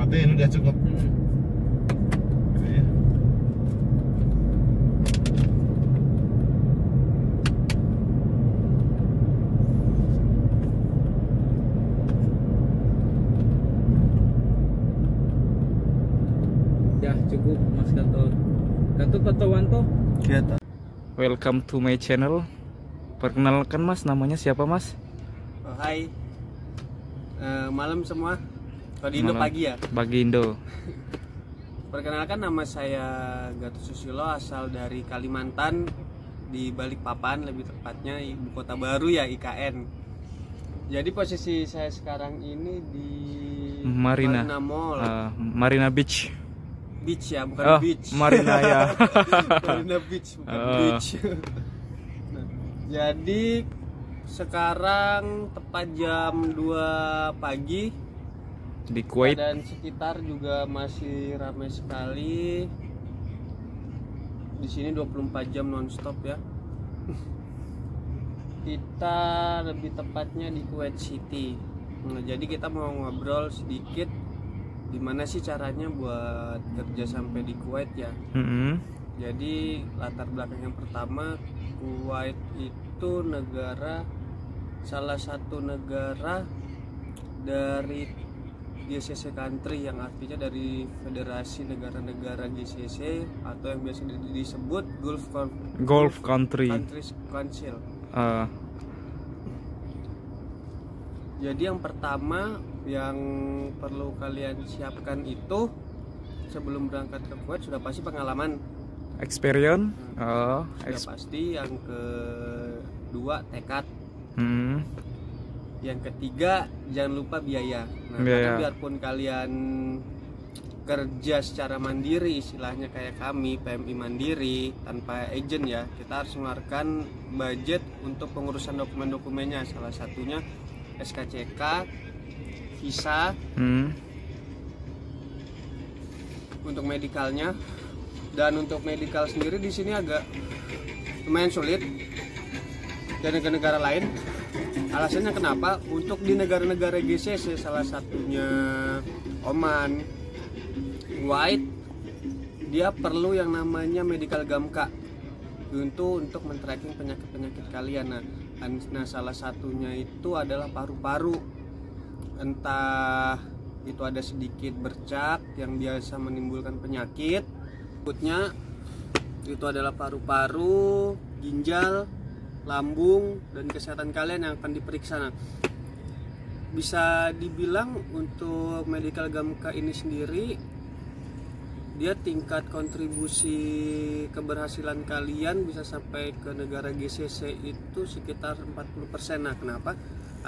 satu ini udah cukup. Ya cukup Mas Gatot Patowanto. Welcome to my channel. Perkenalkan Mas, namanya siapa Mas? Oh, hai, malam semua. Kalau di Indo pagi ya. Pagi Indo. Perkenalkan, nama saya Gatot Susilo, asal dari Kalimantan, di Balikpapan lebih tepatnya, ibu kota baru ya, IKN. Jadi posisi saya sekarang ini di Marina Mall. Marina Beach. Beach ya, bukan beach. Marina ya. Marina Beach, bukan beach. Nah, jadi sekarang tepat jam 2 pagi Di Kuwait. dan sekitar juga masih ramai sekali. Di sini 24 jam nonstop ya. Kita lebih tepatnya di Kuwait City. Nah, jadi kita mau ngobrol sedikit gimana sih caranya buat kerja sampai di Kuwait ya. Jadi latar belakang yang pertama, Kuwait itu salah satu negara dari GCC country, yang artinya dari Federasi Negara-Negara GCC atau yang biasa disebut Gulf Countries Council. Jadi yang pertama yang perlu kalian siapkan itu sebelum berangkat ke Kuwait sudah pasti pengalaman, Experience. sudah pasti. Yang kedua tekad. Yang ketiga jangan lupa biaya. Nah, karena biarpun kalian kerja secara mandiri, istilahnya kayak kami PMI mandiri tanpa agent ya, kita harus mengeluarkan budget untuk pengurusan dokumen-dokumennya. Salah satunya SKCK, visa, untuk medikalnya. Dan untuk medikal sendiri di sini agak lumayan sulit dari negara lain. Alasannya kenapa? Untuk di negara-negara GCC, salah satunya Oman, Kuwait, dia perlu yang namanya medical gamka untuk men-tracking penyakit-penyakit kalian. Nah, salah satunya itu adalah paru-paru. Entah itu ada sedikit bercak yang biasa menimbulkan penyakit. Berikutnya itu adalah paru-paru, ginjal, lambung, dan kesehatan kalian yang akan diperiksa. Nah, bisa dibilang untuk medical gamka ini sendiri, dia tingkat kontribusi keberhasilan kalian bisa sampai ke negara GCC itu sekitar 40%. Nah, kenapa?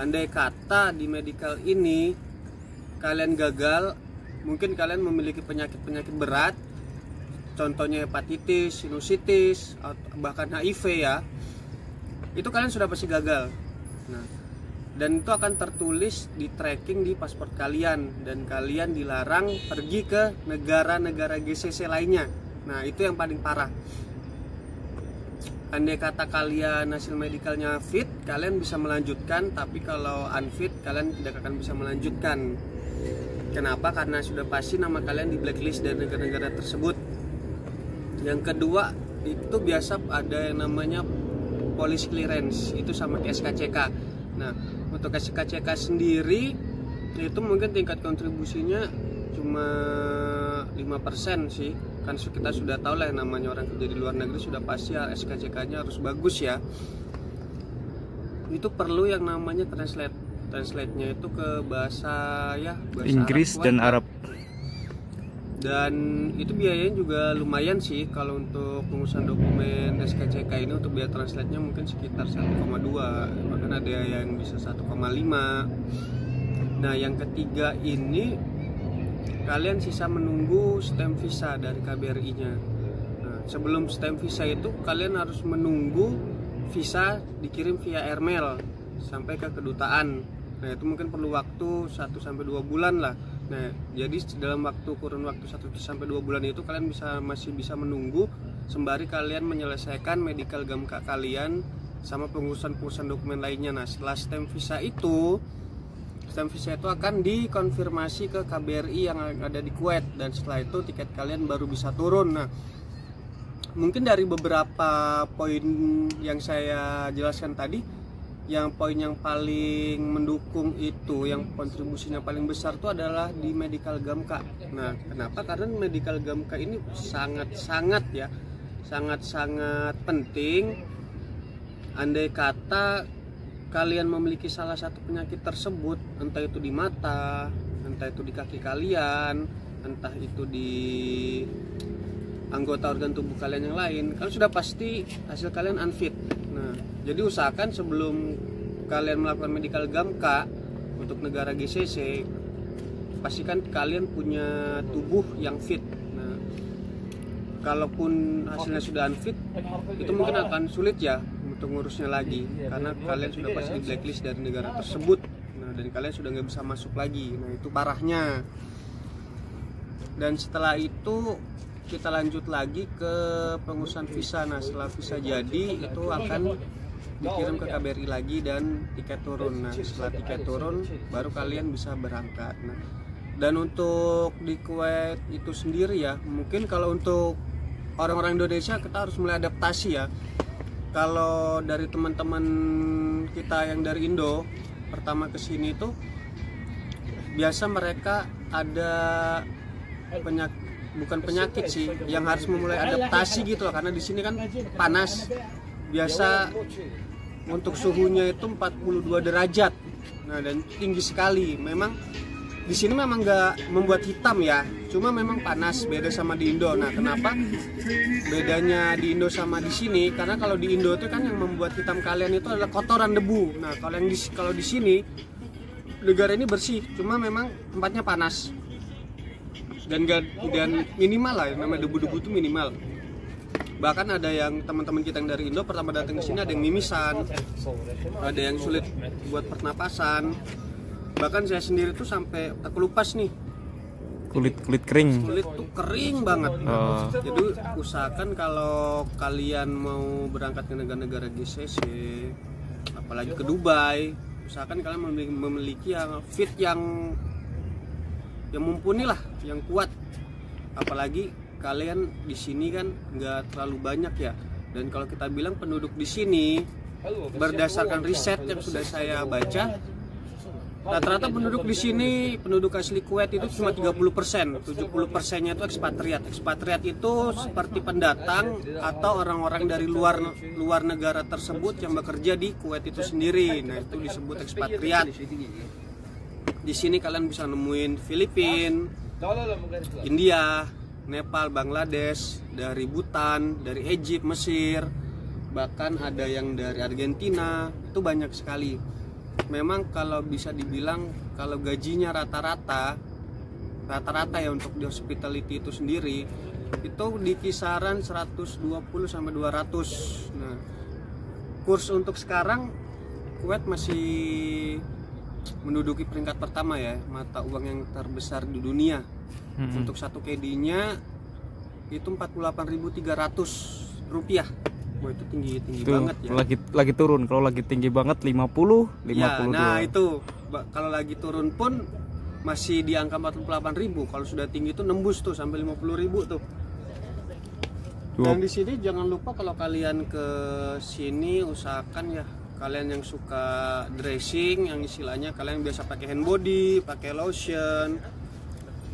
Andai kata di medical ini kalian gagal, mungkin kalian memiliki penyakit-penyakit berat, contohnya hepatitis, sinusitis, bahkan HIV ya, itu kalian sudah pasti gagal. Nah, dan itu akan tertulis di tracking di paspor kalian, dan kalian dilarang pergi ke negara-negara GCC lainnya. Nah, itu yang paling parah. Andai kata kalian hasil medikalnya fit, kalian bisa melanjutkan, tapi kalau unfit kalian tidak akan bisa melanjutkan. Kenapa? Karena sudah pasti nama kalian di blacklist dari negara-negara tersebut. Yang kedua, itu biasa ada yang namanya police clearance, itu sama SKCK. Nah, untuk SKCK sendiri itu mungkin tingkat kontribusinya cuma 5% sih. Kan kita sudah tahu lah yang namanya orang kerja di luar negeri, sudah pasti SKCK-nya harus bagus ya. Itu perlu yang namanya translate-nya itu ke bahasa Inggris Arab, dan Arab. Dan itu biayanya juga lumayan sih. Kalau untuk pengurusan dokumen SKCK ini, untuk biaya translate-nya mungkin sekitar 1,2, bahkan ada yang bisa 1,5. Nah, yang ketiga ini kalian sisa menunggu stamp visa dari KBRI-nya. Nah, sebelum stamp visa itu kalian harus menunggu visa dikirim via airmail sampai ke kedutaan. Nah, itu mungkin perlu waktu 1-2 bulan lah. Nah, jadi dalam kurun waktu 1-2 bulan itu kalian masih bisa menunggu sembari kalian menyelesaikan medical gamka kalian sama pengurusan dokumen lainnya. Nah, setelah stamp visa itu Sistem visa itu akan dikonfirmasi ke KBRI yang ada di Kuwait, dan setelah itu tiket kalian baru bisa turun. Nah, mungkin dari beberapa poin yang saya jelaskan tadi, yang poin yang paling mendukung itu, yang kontribusinya paling besar itu adalah di Medical Gamka. Nah, kenapa? Karena Medical Gamka ini sangat-sangat penting. Andai kata kalian memiliki salah satu penyakit tersebut, entah itu di mata, entah itu di kaki kalian, entah itu di anggota organ tubuh kalian yang lain, kalian sudah pasti hasil kalian unfit. Nah, jadi usahakan sebelum kalian melakukan Medical Gamka untuk negara GCC, pastikan kalian punya tubuh yang fit. Nah, kalaupun hasilnya sudah unfit, itu mungkin akan sulit ya untuk ngurusnya lagi, karena kalian sudah pasti di blacklist dari negara tersebut. Nah, dan kalian sudah nggak bisa masuk lagi. Nah, itu parahnya. Dan setelah itu kita lanjut lagi ke pengurusan visa. Nah, setelah visa jadi, itu akan dikirim ke KBRI lagi dan tiket turun. Nah, setelah tiket turun baru kalian bisa berangkat. Nah, dan untuk di Kuwait itu sendiri ya, mungkin kalau untuk orang-orang Indonesia kita harus mulai adaptasi ya. Kalau dari teman-teman kita yang dari Indo pertama kesini tuh, biasa mereka ada bukan penyakit sih, yang harus memulai adaptasi gitu loh, karena di sini kan panas. Biasa untuk suhunya itu 42 derajat. Nah, dan tinggi sekali. Memang di sini memang nggak membuat hitam ya, cuma memang panas, beda sama di Indo. Nah, kenapa bedanya di Indo sama di sini? Karena kalau di Indo itu kan yang membuat hitam kalian itu adalah kotoran debu. Nah, kalau di sini negara ini bersih, cuma memang tempatnya panas dan minimal lah, namanya debu-debu itu minimal. Bahkan ada yang teman-teman kita yang dari Indo pertama datang ke sini ada yang mimisan, ada yang sulit buat pernapasan. Bahkan saya sendiri tuh sampai kelupas nih, kulit kering. Kulit tuh kering banget. Jadi usahakan kalau kalian mau berangkat ke negara-negara GCC, apalagi ke Dubai, usahakan kalian memiliki yang fit, yang mumpuni lah, yang kuat. Apalagi kalian di sini kan nggak terlalu banyak ya. Dan kalau kita bilang penduduk di sini, berdasarkan riset yang sudah saya baca, rata-rata penduduk di sini, penduduk asli Kuwait itu cuma 30%, 70%-nya itu ekspatriat. Ekspatriat itu seperti pendatang atau orang-orang dari luar negara tersebut yang bekerja di Kuwait itu sendiri. Nah, itu disebut ekspatriat. Di sini kalian bisa nemuin Filipina, India, Nepal, Bangladesh, dari Bhutan, dari Egypt, Mesir, bahkan ada yang dari Argentina. Itu banyak sekali. Memang kalau bisa dibilang kalau gajinya rata-rata ya untuk di hospitality itu sendiri itu di kisaran 120 sampai 200. Nah, kurs untuk sekarang Kuwait masih menduduki peringkat pertama ya, mata uang yang terbesar di dunia. Untuk 1 KD-nya itu 48.300 rupiah. Wah, itu tinggi banget ya. Lagi turun. Kalau lagi tinggi banget 50 ya, nah itu kalau lagi turun pun masih di angka 48.000. Kalau sudah tinggi itu nembus tuh sampai 50.000 tuh. Dan di sini jangan lupa kalau kalian ke sini usahakan ya, kalian yang suka dressing, yang istilahnya kalian biasa pakai hand body, pakai lotion,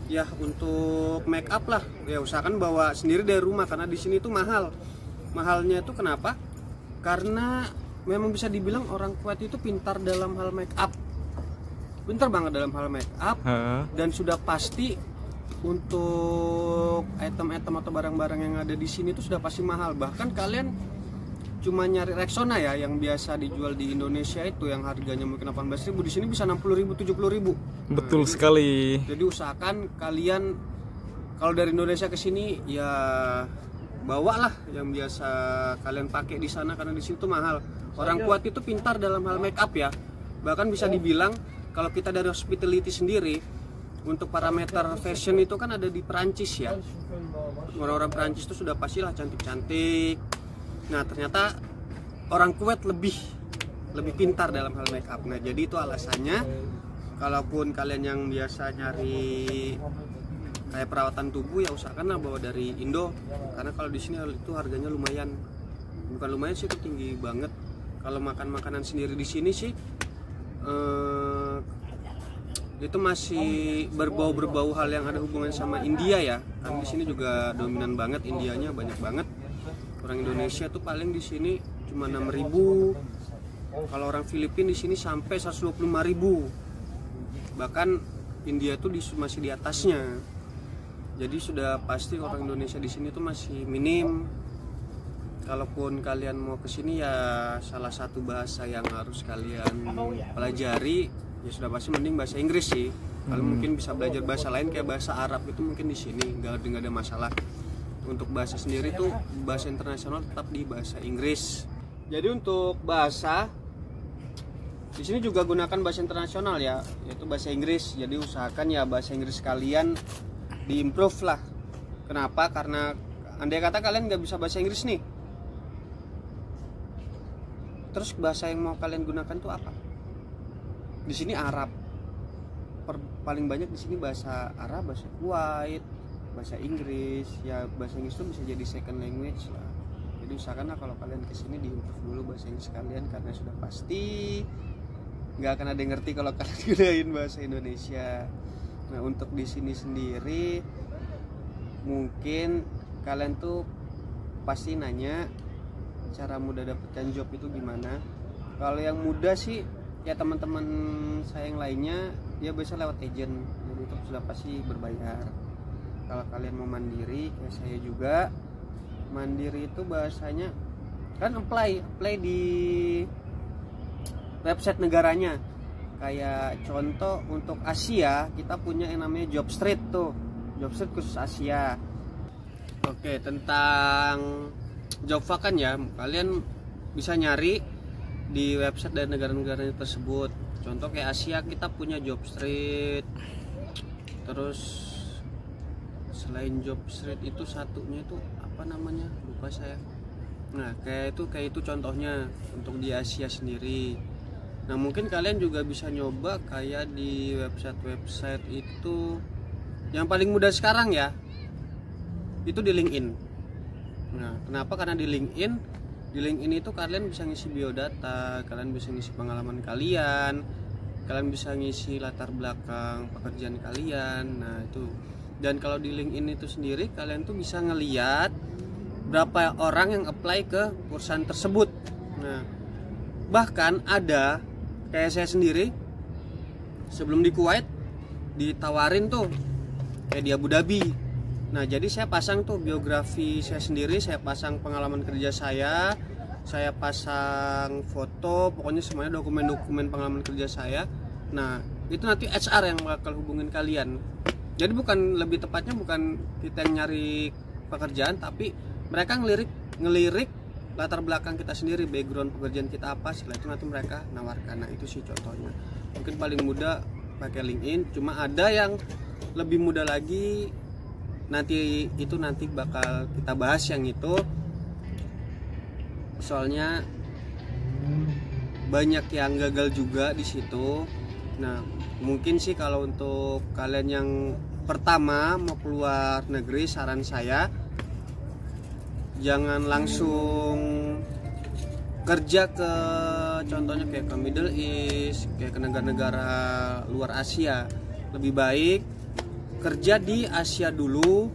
ya untuk make up lah, ya usahakan bawa sendiri dari rumah, karena di sini tuh mahal. Mahalnya itu kenapa? Karena memang bisa dibilang orang Kuwait itu pintar dalam hal make up, pintar banget dalam hal make up, dan sudah pasti untuk item-item atau barang-barang yang ada di sini itu sudah pasti mahal. Bahkan kalian cuma nyari Rexona ya, yang biasa dijual di Indonesia itu yang harganya mungkin 18.000, di sini bisa 60.000, 70.000. Betul sekali. Jadi usahakan kalian kalau dari Indonesia ke sini ya bawalah yang biasa kalian pakai di sana, karena di situ mahal. Orang Kuwait itu pintar dalam hal make up ya. Bahkan bisa dibilang kalau kita dari hospitality sendiri, untuk parameter fashion itu kan ada di Perancis ya. Orang-orang Perancis itu sudah pastilah cantik-cantik. Nah, ternyata orang Kuwait lebih pintar dalam hal make up. Nah, jadi itu alasannya kalaupun kalian yang biasa nyari kayak perawatan tubuh ya usahakan bawa dari Indo, karena kalau di sini itu harganya lumayan, bukan lumayan sih, itu tinggi banget. Kalau makan makanan sendiri di sini sih itu masih berbau hal yang ada hubungan sama India ya, kan di sini juga dominan banget Indianya, banyak banget. Orang Indonesia tuh paling di sini cuma 6.000, kalau orang Filipina di sini sampai 125.000, bahkan India tuh masih di atasnya. Jadi sudah pasti orang Indonesia di sini tuh masih minim. Kalaupun kalian mau ke sini ya salah satu bahasa yang harus kalian pelajari ya sudah pasti mending bahasa Inggris sih. Kalau mungkin bisa belajar bahasa lain kayak bahasa Arab itu mungkin di sini nggak ada masalah. Untuk bahasa sendiri tuh bahasa internasional tetap di bahasa Inggris. Jadi untuk bahasa di sini juga gunakan bahasa internasional ya, yaitu bahasa Inggris. Jadi usahakan ya bahasa Inggris kalian diimprove lah. Kenapa? Karena andai kata kalian nggak bisa bahasa Inggris nih, terus bahasa yang mau kalian gunakan tuh apa? Di sini Arab, paling banyak di sini bahasa Arab, bahasa Kuwait, bahasa Inggris. Ya bahasa Inggris tuh bisa jadi second language lah. Jadi usahakan lah kalau kalian kesini diimprove dulu bahasa Inggris kalian, karena sudah pasti nggak akan ada yang ngerti kalau kalian gunain bahasa Indonesia. Nah untuk di sini sendiri mungkin kalian tuh pasti nanya cara mudah dapatkan job itu gimana. Kalau yang mudah sih ya teman-teman saya yang lainnya dia biasa lewat agent, jadi itu sudah pasti berbayar. Kalau kalian mau mandiri kayak saya juga, mandiri itu bahasanya kan apply di website negaranya. Kayak contoh untuk Asia kita punya yang namanya Job Street tuh, Job Street khusus Asia. Oke, tentang job vakan ya, kalian bisa nyari di website dari negara-negara tersebut. Contoh kayak Asia kita punya Job Street. Terus selain Job Street itu satunya itu apa namanya? Lupa saya. Nah, kayak itu contohnya untuk di Asia sendiri. Nah mungkin kalian juga bisa nyoba kayak di website itu yang paling mudah sekarang ya, itu di LinkedIn. Nah kenapa? Karena di LinkedIn itu kalian bisa ngisi biodata, kalian bisa ngisi pengalaman kalian bisa ngisi latar belakang pekerjaan kalian. Nah itu, dan kalau di LinkedIn itu sendiri kalian tuh bisa ngeliat berapa orang yang apply ke perusahaan tersebut. Nah bahkan ada kayak saya sendiri sebelum di Kuwait ditawarin tuh kayak di Abu Dhabi. Nah jadi saya pasang tuh biografi saya sendiri, saya pasang pengalaman kerja saya pasang foto, pokoknya semuanya dokumen-dokumen pengalaman kerja saya. Nah itu nanti HR yang bakal hubungin kalian. Jadi lebih tepatnya bukan kita yang nyari pekerjaan, tapi mereka ngelirik latar belakang kita sendiri, background pekerjaan kita apa, setelah itu nanti mereka nawarkan. Nah itu sih contohnya. Mungkin paling mudah pakai LinkedIn, cuma ada yang lebih mudah lagi, nanti bakal kita bahas yang itu, soalnya banyak yang gagal juga di situ. Nah mungkin sih kalau untuk kalian yang pertama mau keluar negeri, saran saya jangan langsung kerja ke contohnya kayak ke Middle East, kayak ke negara-negara luar Asia. Lebih baik kerja di Asia dulu.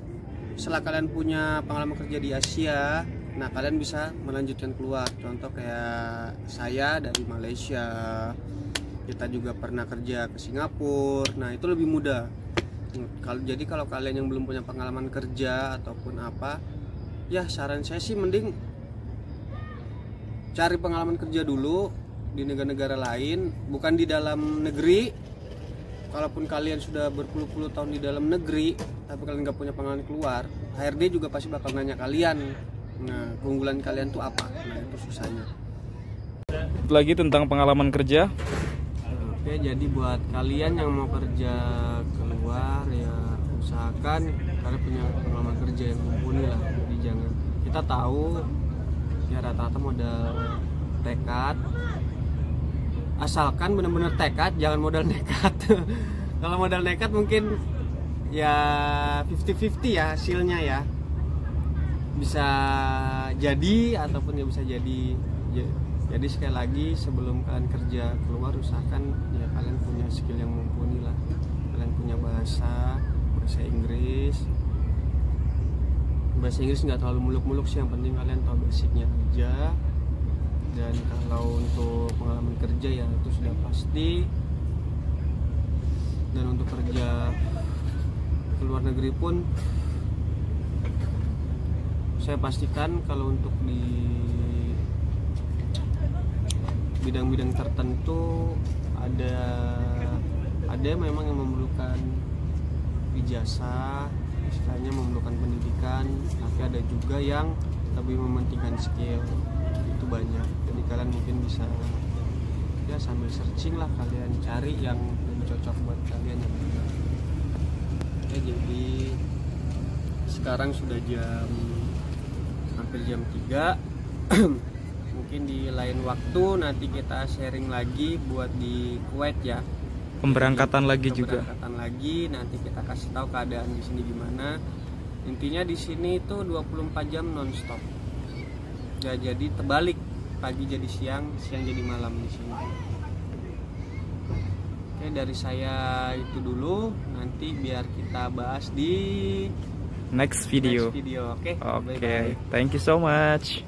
Setelah kalian punya pengalaman kerja di Asia, nah kalian bisa melanjutkan keluar. Contoh kayak saya dari Malaysia, kita juga pernah kerja ke Singapura. Nah itu lebih mudah. Jadi kalau kalian yang belum punya pengalaman kerja ataupun apa, ya saran saya sih mending cari pengalaman kerja dulu di negara-negara lain, bukan di dalam negeri. Kalaupun kalian sudah berpuluh-puluh tahun di dalam negeri tapi kalian nggak punya pengalaman keluar, HRD juga pasti bakal nanya kalian, nah keunggulan kalian tuh apa. Nah itu susahnya. Lagi tentang pengalaman kerja. Oke, jadi buat kalian yang mau kerja keluar ya usahakan kalian punya pengalaman kerja yang mumpuni lah. Jadi jangan, kita tahu ya rata-rata modal tekad, asalkan benar-benar tekad, jangan modal nekat. Kalau modal nekat mungkin ya 50-50 ya hasilnya ya, bisa jadi ataupun ya bisa jadi. Jadi sekali lagi sebelum kalian kerja keluar, usahakan ya kalian punya skill yang mumpuni lah. Kalian punya bahasa Inggris. Bahasa Inggris nggak terlalu muluk-muluk sih, yang penting kalian tahu basicnya aja. Dan kalau untuk pengalaman kerja ya itu sudah pasti. Dan untuk kerja ke luar negeri pun saya pastikan kalau untuk di bidang-bidang tertentu ada memang yang memerlukan ijazah, istilahnya memerlukan pendidikan, tapi ada juga yang lebih mementingkan skill. Itu banyak, jadi kalian mungkin bisa ya sambil searching lah, kalian cari yang lebih cocok buat kalian yang benar. Ya, jadi sekarang sudah hampir jam 3. Mungkin di lain waktu nanti kita sharing lagi buat di Kuwait ya. Pemberangkatan lagi juga. Pemberangkatan lagi, nanti kita kasih tahu keadaan di sini gimana. Intinya di sini itu 24 jam nonstop. Ya, jadi terbalik, pagi jadi siang, siang jadi malam di sini. Oke, dari saya itu dulu. Nanti biar kita bahas di next video. Oke. Oke, thank you so much.